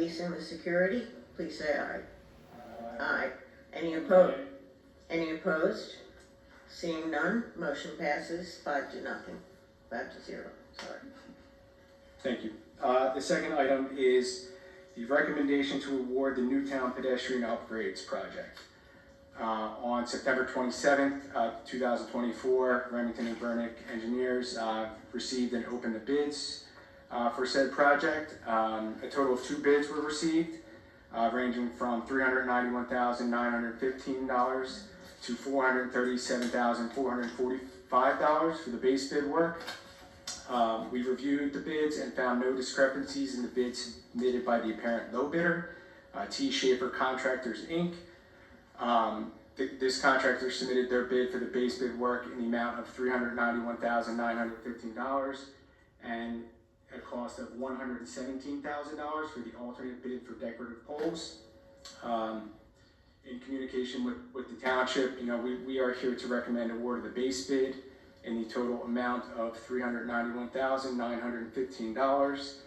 increasing the security, please say aye. Aye. Any opposed? Any opposed? Seeing none, motion passes 5-0. 5-0, sorry. Thank you. The second item is the recommendation to award the Newtown Pedestrian Upgrades Project. On September 27th, 2024, Remington and Burnick engineers received and opened the bids for said project. A total of 2 bids were received, ranging from $391,915 to $437,445 for the base bid work. We reviewed the bids and found no discrepancies in the bids submitted by the apparent low bidder, Schiefer Contractors, Inc. This contractor submitted their bid for the base bid work in the amount of $391,915 and a cost of $117,000 for the alternate bid for decorative poles. In communication with the township, we are here to recommend award of the base bid in the total amount of $391,915.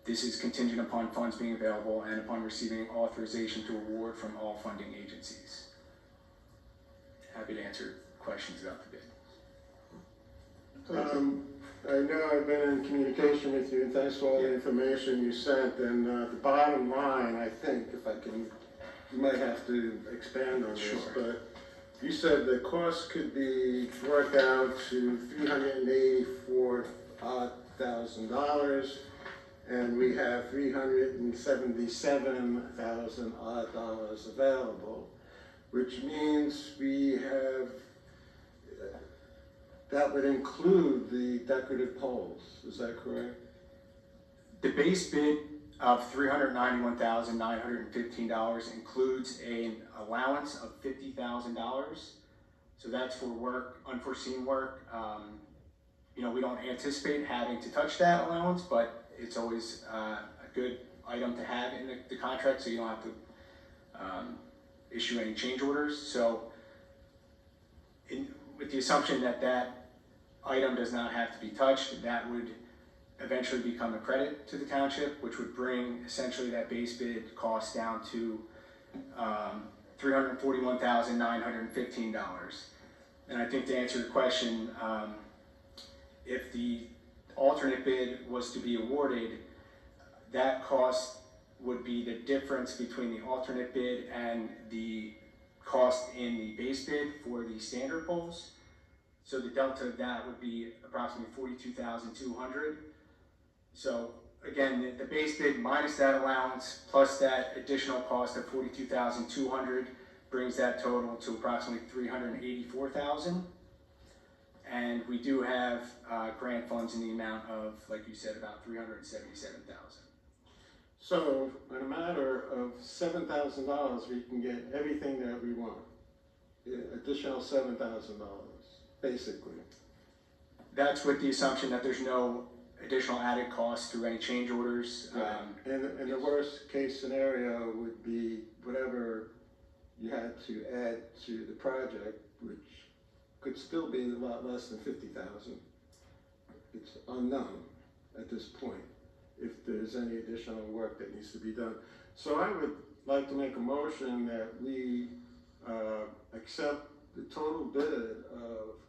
This is contingent upon funds being available and upon receiving authorization to award from all funding agencies. Happy to answer questions about the bid. I know I've been in communication with you, and thanks for all the information you sent. And the bottom line, I think, if I can, you might have to expand on this, Sure. but you said the cost could be worked out to $384,000, and we have $377,000 available, which means we have. That would include the decorative poles, is that correct? The base bid of $391,915 includes an allowance of $50,000. So that's for work, unforeseen work. We don't anticipate having to touch that allowance, but it's always a good item to have in the contract, so you don't have to issue any change orders. So with the assumption that that item does not have to be touched, that would eventually become a credit to the township, which would bring essentially that base bid cost down to $341,915. And I think to answer the question, if the alternate bid was to be awarded, that cost would be the difference between the alternate bid and the cost in the base bid for the standard poles. So the delta of that would be approximately $42,200. So again, the base bid minus that allowance plus that additional cost of $42,200 brings that total to approximately $384,000. And we do have grant funds in the amount of, like you said, about $377,000. So in a matter of $7,000, we can get everything that we want. Additional $7,000, basically. That's with the assumption that there's no additional added costs through any change orders. Right. And the worst case scenario would be whatever you had to add to the project, which could still be a lot less than $50,000. It's unknown at this point if there's any additional work that needs to be done. So I would like to make a motion that we accept the total bid of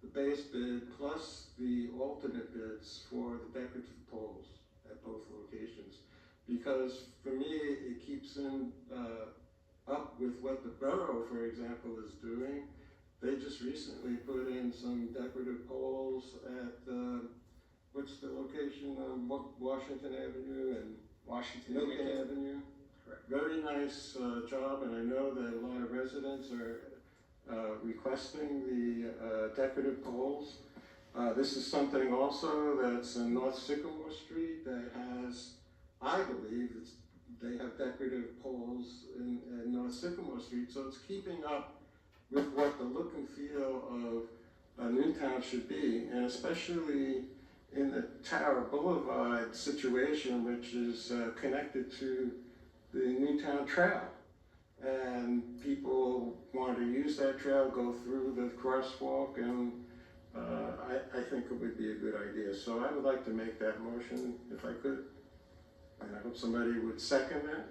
the base bid plus the alternate bids for the decorative poles at both locations. Because for me, it keeps in up with what the borough, for example, is doing. They just recently put in some decorative poles at, what's the location on Washington Avenue and Newtown Avenue? Correct. Very nice job, and I know that a lot of residents are requesting the decorative poles. This is something also that's in North Sycamore Street that has, I believe, they have decorative poles in North Sycamore Street, so it's keeping up with what the look and feel of Newtown should be, and especially in the Tower Boulevard situation, which is connected to the Newtown Trail. And people want to use that trail, go through the crosswalk, and I think it would be a good idea. So I would like to make that motion, if I could. And I hope somebody would second that.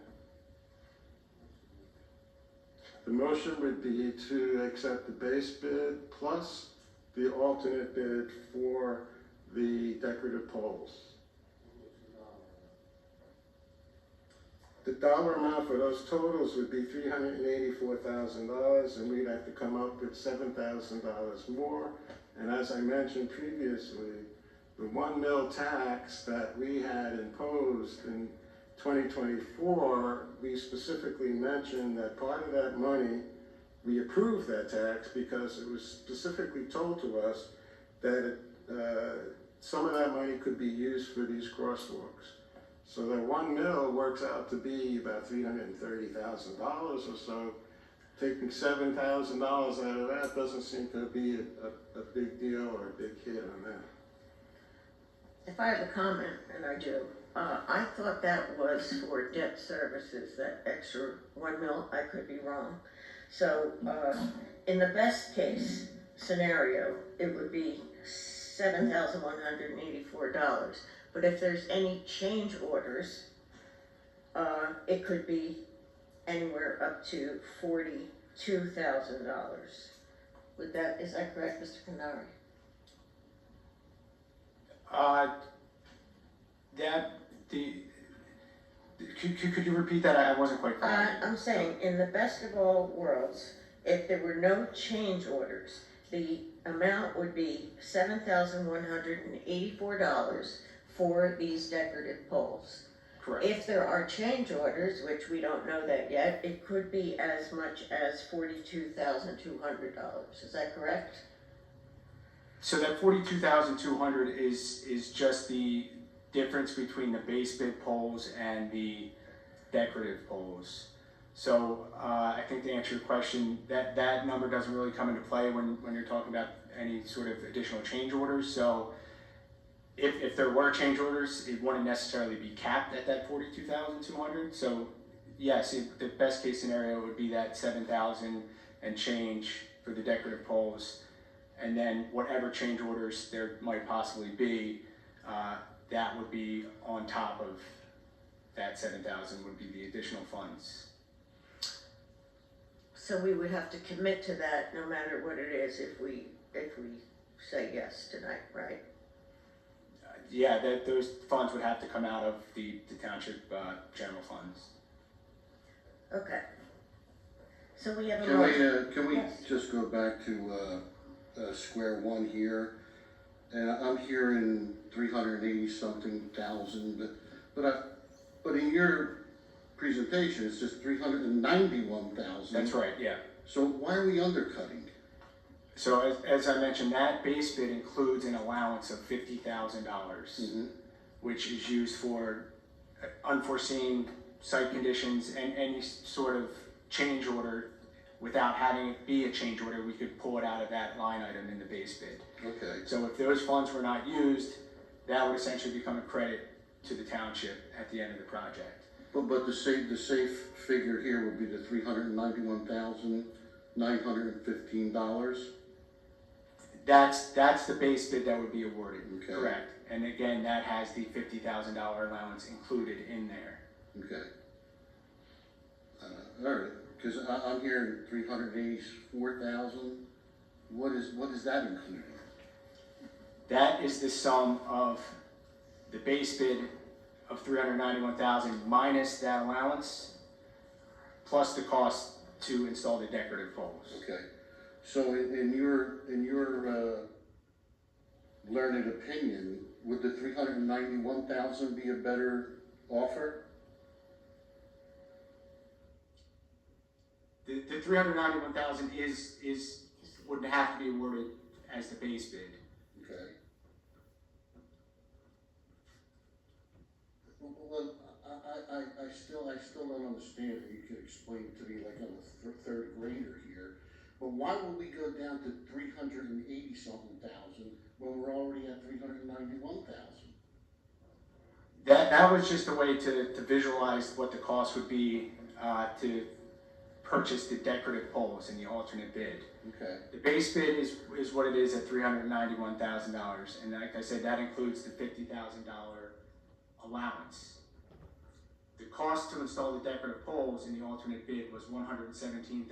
The motion would be to accept the base bid plus the alternate bid for the decorative poles. The dollar amount for those totals would be $384,000, and we'd have to come up with $7,000 more. And as I mentioned previously, the 1 mil tax that we had imposed in 2024, we specifically mentioned that part of that money, we approved that tax because it was specifically told to us that some of that money could be used for these crosswalks. So that 1 mil works out to be about $330,000 or so. Taking $7,000 out of that doesn't seem to be a big deal or a big hit on that. If I have a comment, and I do, I thought that was for debt services, that extra 1 mil, I could be wrong. So, in the best case scenario, it would be $7,184. But if there's any change orders, it could be anywhere up to $42,000. Is that correct, Mr. Cundari? Could you repeat that? I wasn't quite following. I'm saying, in the best of all worlds, if there were no change orders, the amount would be $7,184 for these decorative poles. Correct. If there are change orders, which we don't know that yet, it could be as much as $42,200. Is that correct? So that $42,200 is just the difference between the base bid poles and the decorative poles. So I think to answer your question, that number doesn't really come into play when you're talking about any sort of additional change orders. So if there were change orders, it wouldn't necessarily be capped at that $42,200. So yes, the best case scenario would be that $7,000 and change for the decorative poles, and then whatever change orders there might possibly be, that would be on top of that $7,000 would be the additional funds. So we would have to commit to that no matter what it is if we say yes tonight, right? Yeah, those funds would have to come out of the township general funds. Okay. So we have a Can motion. we Yes. just go back to square one here? And I'm hearing 380-something thousand, but in your presentation, it's just 391,000. That's right, yeah. So why are we undercutting? So as I mentioned, that base bid includes an allowance of $50,000, which is used for unforeseen site conditions and any sort of change order. Without having it be a change order, we could pull it out of that line item in the base bid. Okay. So if those funds were not used, that would essentially become a credit to the township at the end of the project. But the safe figure here would be the $391,915. That's the base bid that would be awarded, Okay. correct? And again, that has the $50,000 allowance included in there. Okay. All right, because I'm hearing 384,000. What is that including? That is the sum of the base bid of $391,000 minus that allowance, plus the cost to install the decorative poles. Okay. So in your learned opinion, would the 391,000 be a better offer? The 391,000 wouldn't have to be awarded as the base bid. Okay. Well, I still don't understand it. You could explain it to me like I'm a third grader here. But why would we go down to 380-something thousand when we're already at 391,000? That was just a way to visualize what the cost would be to purchase the decorative poles in the alternate bid. Okay. The base bid is what it is at $391,000, and like I said, that includes the $50,000 allowance. The cost to install the decorative poles in the alternate bid was $117,000.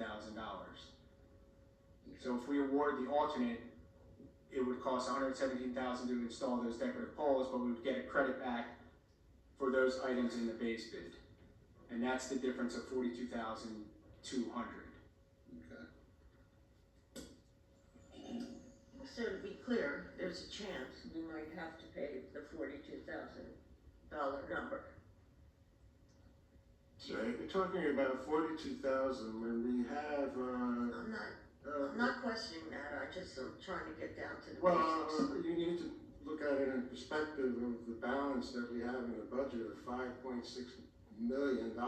So if we award the alternate, it would cost $117,000 to install those decorative poles, but we would get a credit back for those items in the base bid. And that's the difference of $42,200. Okay. So to be clear, there's a chance we might have to pay the $42,000 number. So you're talking about 42,000 when we have, I'm not questioning that, I just am trying to get down to the well, basics. you need to look at it in perspective of the balance that we have in the budget of $5.6 million.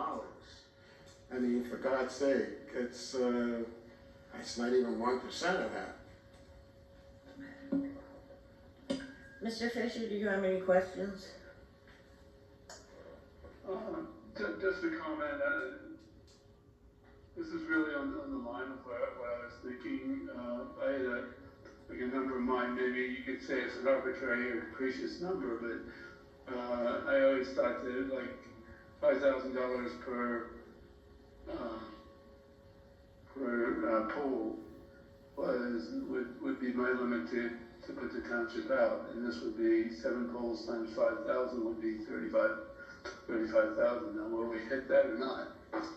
I mean, for God's sake, it's not even 1% of that. Mr. Fisher, do you have any questions? Just a comment, this is really on the line of what I was thinking. I had a number of mine, maybe you could say it's an arbitrary or capricious number, but I always thought that like $5,000 per pole would be my limit to put the township out, and this would be 7 poles times 5,000 would be 35,000. Now, will we hit that or not? That's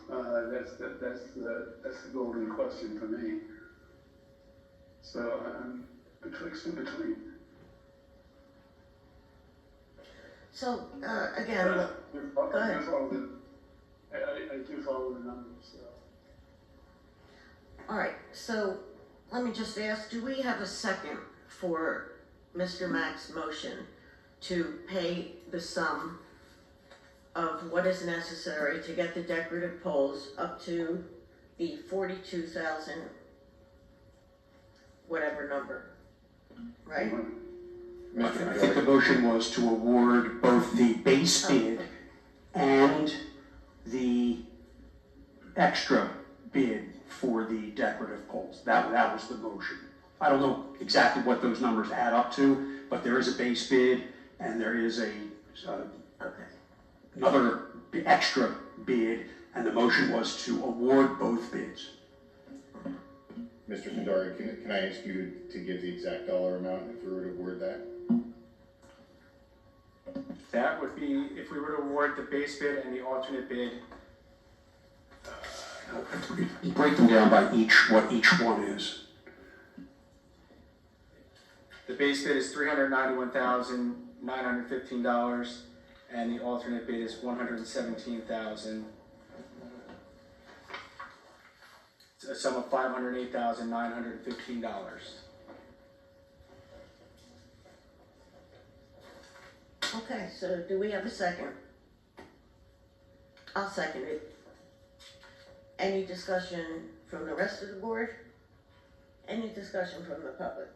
the golden question for me. So I'm betwixt and between. So, again, go ahead. I do follow the numbers, so. All right, so let me just ask, do we have a second for Mr. Mack's motion to pay the sum of what is necessary to get the decorative poles up to the 42,000 whatever number, right? I think the motion was to award both the base bid and the extra bid for the decorative poles. That was the motion. I don't know exactly what those numbers add up to, but there is a base bid and there is another extra bid, and the motion was to award both bids. Mr. Cundari, can I ask you to give the exact dollar amount if we were to award that? That would be, if we were to award the base bid and the alternate bid, Break them down by what each one is. the base bid is $391,915, and the alternate bid is $117,000. It's a sum of $508,915. Okay, so do we have a second? I'll second it. Any discussion from the rest of the board? Any discussion from the public?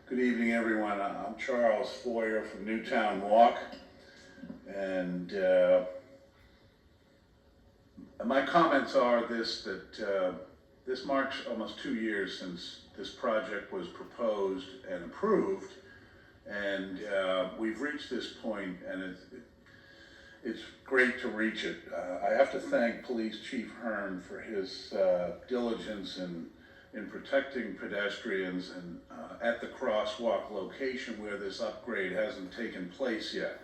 Good evening, everyone. I'm Charles Foyer from Newtown Walk, and my comments are that this marks almost 2 years since this project was proposed and approved, and we've reached this point, and it's great to reach it. I have to thank Police Chief Hearn for his diligence in protecting pedestrians and at the crosswalk location where this upgrade hasn't taken place yet.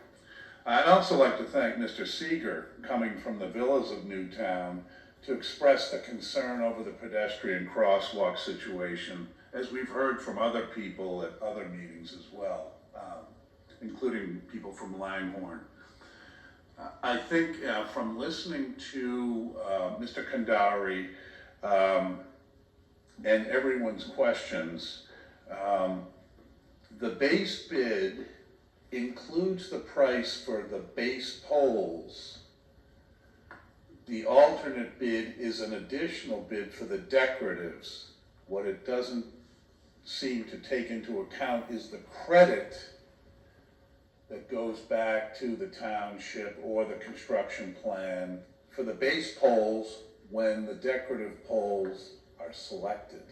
I'd also like to thank Mr. Seeger, coming from the villas of Newtown, to express the concern over the pedestrian crosswalk situation, as we've heard from other people at other meetings as well, including people from Langhorne. I think from listening to Mr. Cundari and everyone's questions, the base bid includes the price for the base poles. The alternate bid is an additional bid for the decoratives. What it doesn't seem to take into account is the credit that goes back to the township or the construction plan for the base poles when the decorative poles are selected.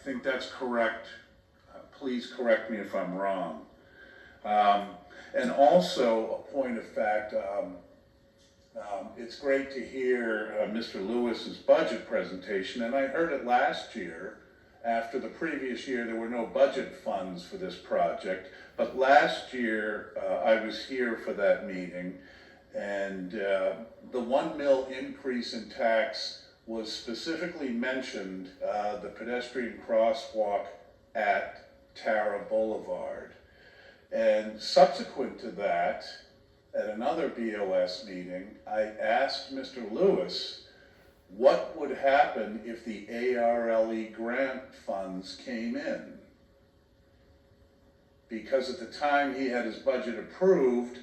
think that's correct. Please correct me if I'm wrong. And also, a point of fact, it's great to hear Mr. Lewis's budget presentation, and I heard it last year. After the previous year, there were no budget funds for this project, but last year I was here for that meeting, and the 1 mil increase in tax was specifically mentioned, the pedestrian crosswalk at Tara Boulevard. And subsequent to that, at another BOS meeting, I asked Mr. Lewis what would happen if the ARLE grant funds came in. Because at the time he had his budget approved,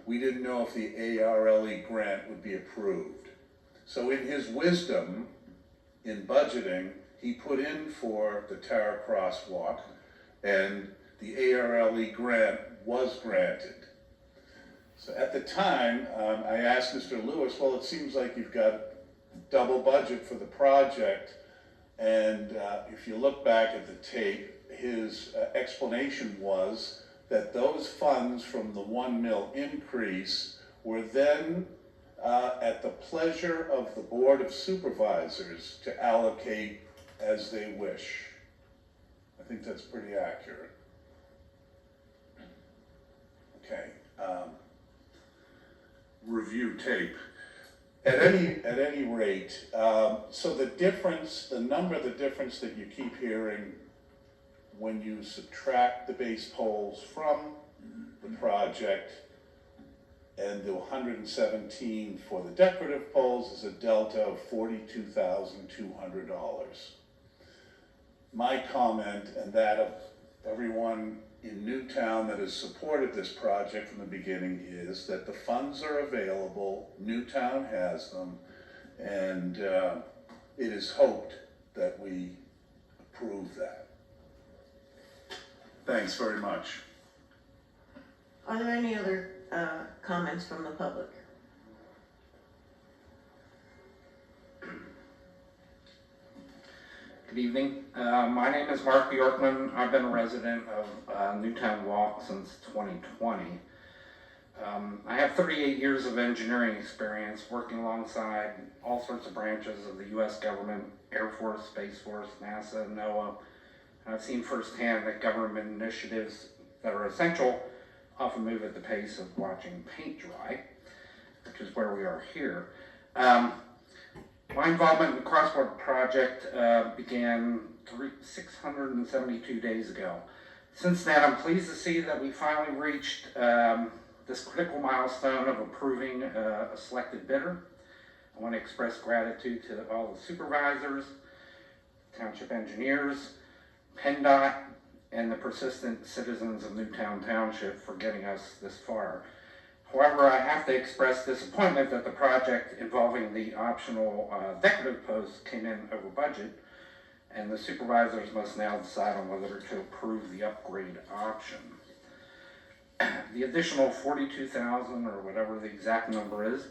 we didn't know if the ARLE grant would be approved. So in his wisdom, in budgeting, he put in for the Tara crosswalk, and the ARLE grant was granted. So at the time, I asked Mr. Lewis, well, it seems like you've got double budget for the project, and if you look back at the tape, his explanation was that those funds from the 1 mil increase were then at the pleasure of the Board of Supervisors to allocate as they wish. I think that's pretty accurate. Okay. Review tape. At any rate, so the difference that you keep hearing when you subtract the base poles from the project and the 117 for the decorative poles is a delta of $42,200. My comment, and that of everyone in Newtown that has supported this project from the beginning, is that the funds are available, Newtown has them, and it is hoped that we approve that. Thanks very much. Are there any other comments from the public? Good evening. My name is Mark Bjorkman. I've been a resident of Newtown Walk since 2020. I have 38 years of engineering experience working alongside all sorts of branches of the U.S. government, Air Force, Space Force, NASA, NOAA. I've seen firsthand that government initiatives that are essential often move at the pace of watching paint dry, which is where we are here. My involvement in the crosswalk project began 672 days ago. Since then, I'm pleased to see that we finally reached this critical milestone of approving a selected bidder. I want to express gratitude to all the supervisors, township engineers, PennDOT, and the persistent citizens of Newtown Township for getting us this far. However, I have to express disappointment that the project involving the optional decorative posts came in over budget, and the supervisors must now decide on whether to approve the upgrade option. The additional $42,000 or whatever the exact number is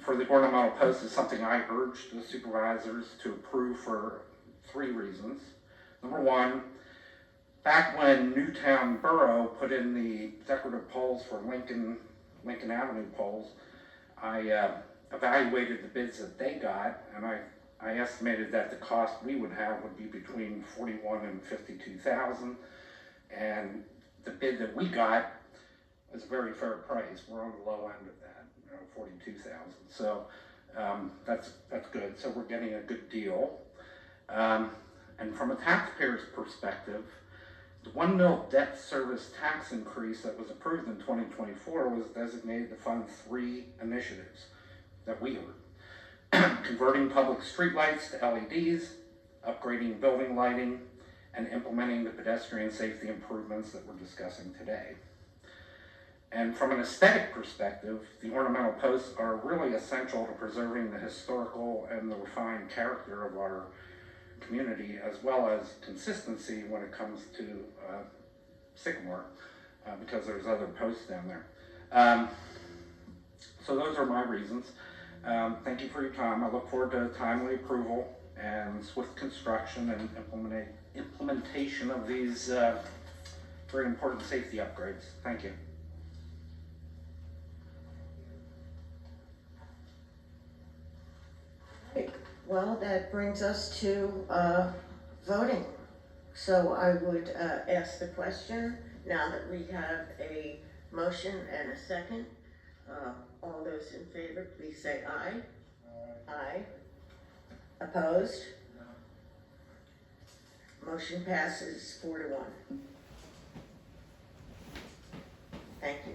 for the ornamental post is something I urged the supervisors to approve for 3 reasons. Number one, back when Newtown Borough put in the decorative poles for Lincoln Avenue poles, I evaluated the bids that they got, and I estimated that the cost we would have would be between $41,000 and $52,000, and the bid that we got was a very fair price. We're on the low end of that, $42,000. So that's good. So we're getting a good deal. And from a taxpayer's perspective, the 1 mil debt service tax increase that was approved in 2024 was designated to fund 3 initiatives that we heard. Converting public streetlights to LEDs, upgrading building lighting, and implementing the pedestrian safety improvements that we're discussing today. And from an aesthetic perspective, the ornamental posts are really essential to preserving the historical and the refined character of our community, as well as consistency when it comes to Sycamore, because there's other posts down there. So those are my reasons. Thank you for your time. I look forward to timely approval and swift construction and implementation of these very important safety upgrades. Thank you. Well, that brings us to voting. So I would ask the question, now that we have a motion and a second. All those in favor, please say aye. Aye. Opposed? Motion passes 4-1. Thank you.